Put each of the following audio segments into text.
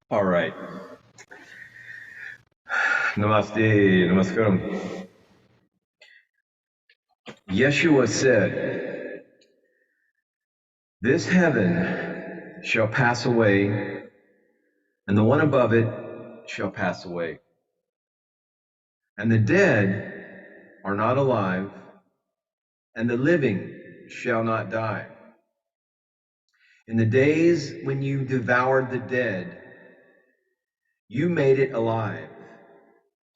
All right. Namaste, namaskaram. Yeshua said, "This heaven shall pass away, and the one above it shall pass away. And the dead are not alive, and the living shall not die. In the days when you devoured the dead, you made it alive,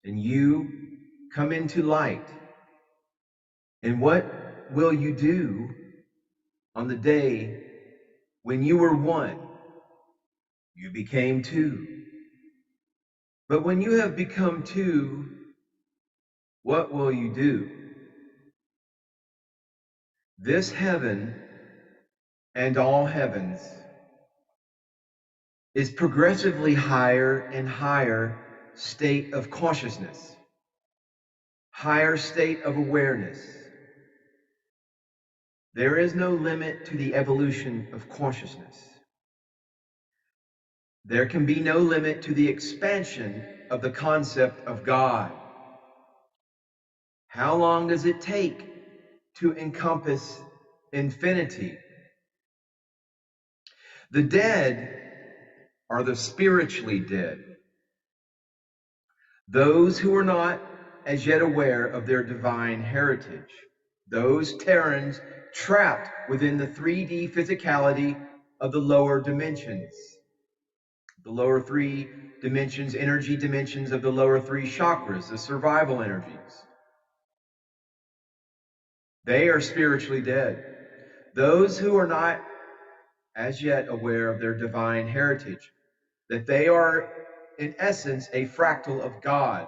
and you come into light. And what will you do on the day when you were one? You became two. But when you have become two, what will you do? This heaven and all heavens is progressively higher and higher state of consciousness, higher state of awareness. There is no limit to the evolution of consciousness. There can be no limit to the expansion of the concept of God. How long does it take to encompass infinity? The dead are the spiritually dead, those who are not as yet aware of their divine heritage, those Terrans trapped within the 3D physicality of the lower dimensions, the lower three dimensions, energy dimensions of the lower three chakras, the survival energies. They are spiritually dead. Those who are not as yet aware of their divine heritage, that they are in essence a fractal of God,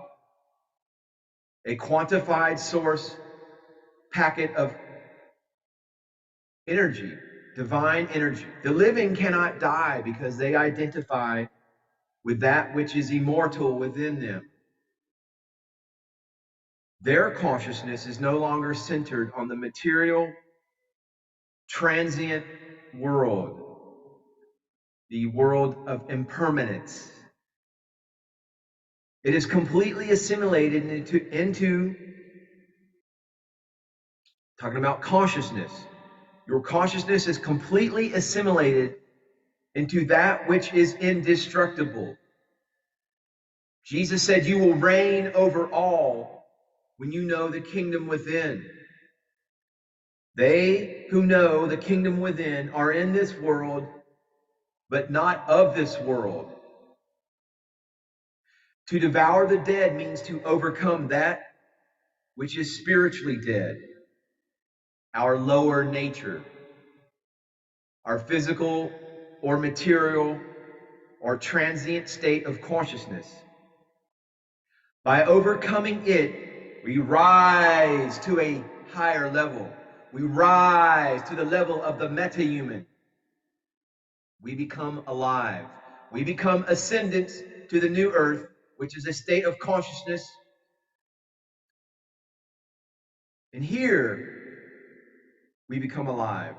a quantified source packet of energy, divine energy. The living cannot die because they identify with that which is immortal within them. Their consciousness is no longer centered on the material, transient world, the world of impermanence. It is completely assimilated into talking about consciousness. Your consciousness is completely assimilated into that which is indestructible. Jesus said, "You will reign over all when you know the kingdom within." They who know the kingdom within are in this world, but not of this world. To devour the dead means to overcome that which is spiritually dead, our lower nature, our physical or material or transient state of consciousness. By overcoming it, we rise to a higher level. We rise to the level of the meta-human. We become alive. We become ascendants to the new earth, which is a state of consciousness. And here, we become alive.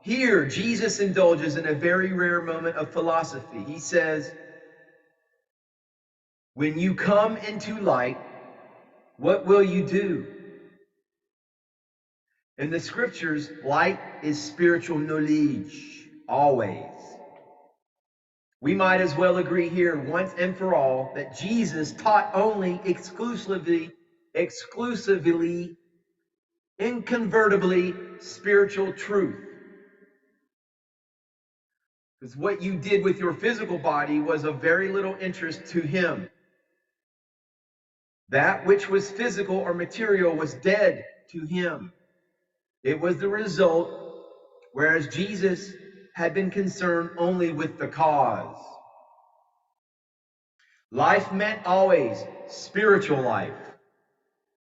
Here, Jesus indulges in a very rare moment of philosophy. He says, when you come into light, what will you do? In the scriptures, light is spiritual knowledge, always. We might as well agree here once and for all that Jesus taught only exclusively, inconvertibly spiritual truth. Because what you did with your physical body was of very little interest to him. That which was physical or material was dead to him. It was the result, whereas Jesus had been concerned only with the cause. Life meant always spiritual life.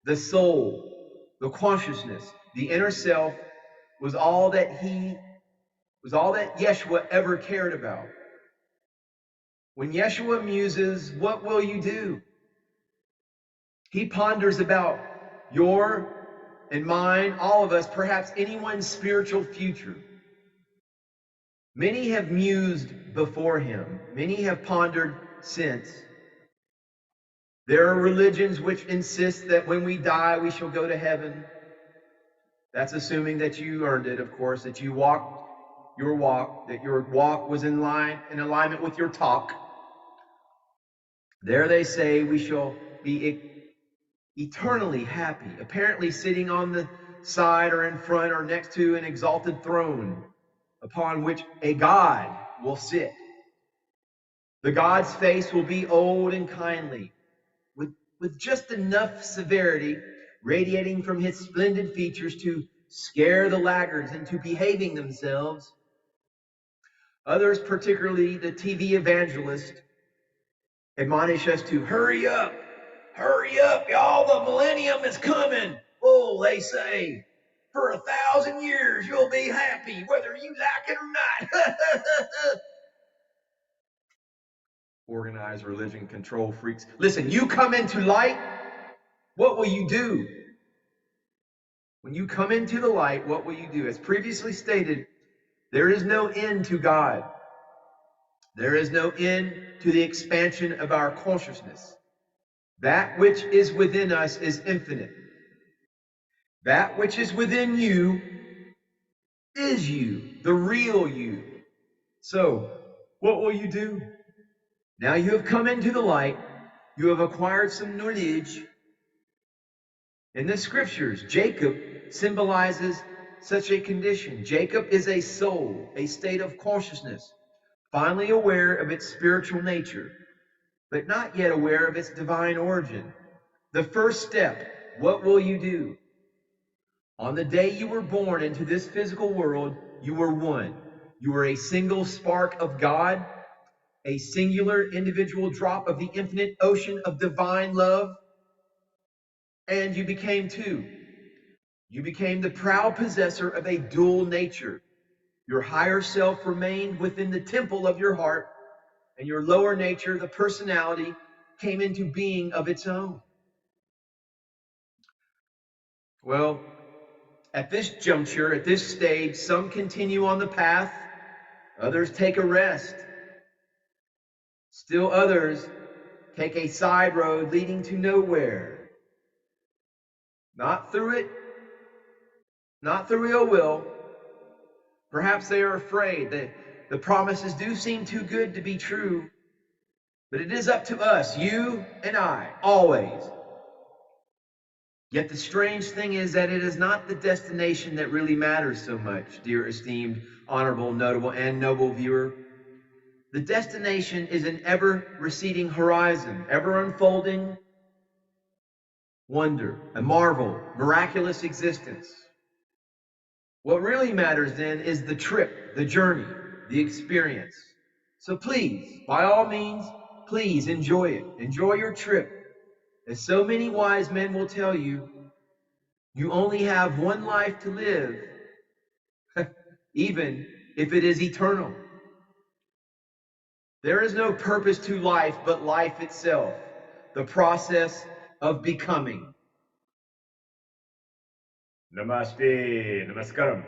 The soul, the consciousness, the inner self was all that Yeshua ever cared about. When Yeshua muses, what will you do? He ponders about your and mine, all of us, perhaps anyone's spiritual future. Many have mused before him. Many have pondered since. There are religions which insist that when we die, we shall go to heaven. That's assuming that you earned it, of course, that you walked your walk, that your walk was in alignment with your talk. There they say we shall be eternally happy, apparently sitting on the side or in front or next to an exalted throne upon which a God will sit. The God's face will be old and kindly, with just enough severity radiating from his splendid features to scare the laggards into behaving themselves. Others, particularly the TV evangelist, admonish us to hurry up, y'all, the millennium is coming. Oh, they say, for 1,000 years you'll be happy, whether you like it or not. Organized religion control freaks. Listen, you come into light, what will you do? When you come into the light, what will you do? As previously stated, there is no end to God. There is no end to the expansion of our consciousness. That which is within us is infinite. That which is within you is you, the real you. So, what will you do? Now you have come into the light. You have acquired some knowledge. In the scriptures, Jacob symbolizes such a condition. Jacob is a soul, a state of consciousness, finally aware of its spiritual nature, but not yet aware of its divine origin. The first step, what will you do? On the day you were born into this physical world, you were one. You were a single spark of God, a singular individual drop of the infinite ocean of divine love, and you became two. You became the proud possessor of a dual nature. Your higher self remained within the temple of your heart, and your lower nature, the personality, came into being of its own. Well, at this juncture, at this stage, some continue on the path, others take a rest. Still others take a side road leading to nowhere. Not through it, not through ill will. Perhaps they are afraid that the promises do seem too good to be true, but it is up to us, you and I, always. Yet the strange thing is that it is not the destination that really matters so much, dear esteemed, honorable, notable, and noble viewer. The destination is an ever-receding horizon, ever-unfolding wonder, a marvel, miraculous existence. What really matters then is the trip, the journey, the experience. So please, by all means, please enjoy it. Enjoy your trip. As so many wise men will tell you, you only have one life to live, even if it is eternal. There is no purpose to life but life itself, the process of becoming. Namaste, namaskaram.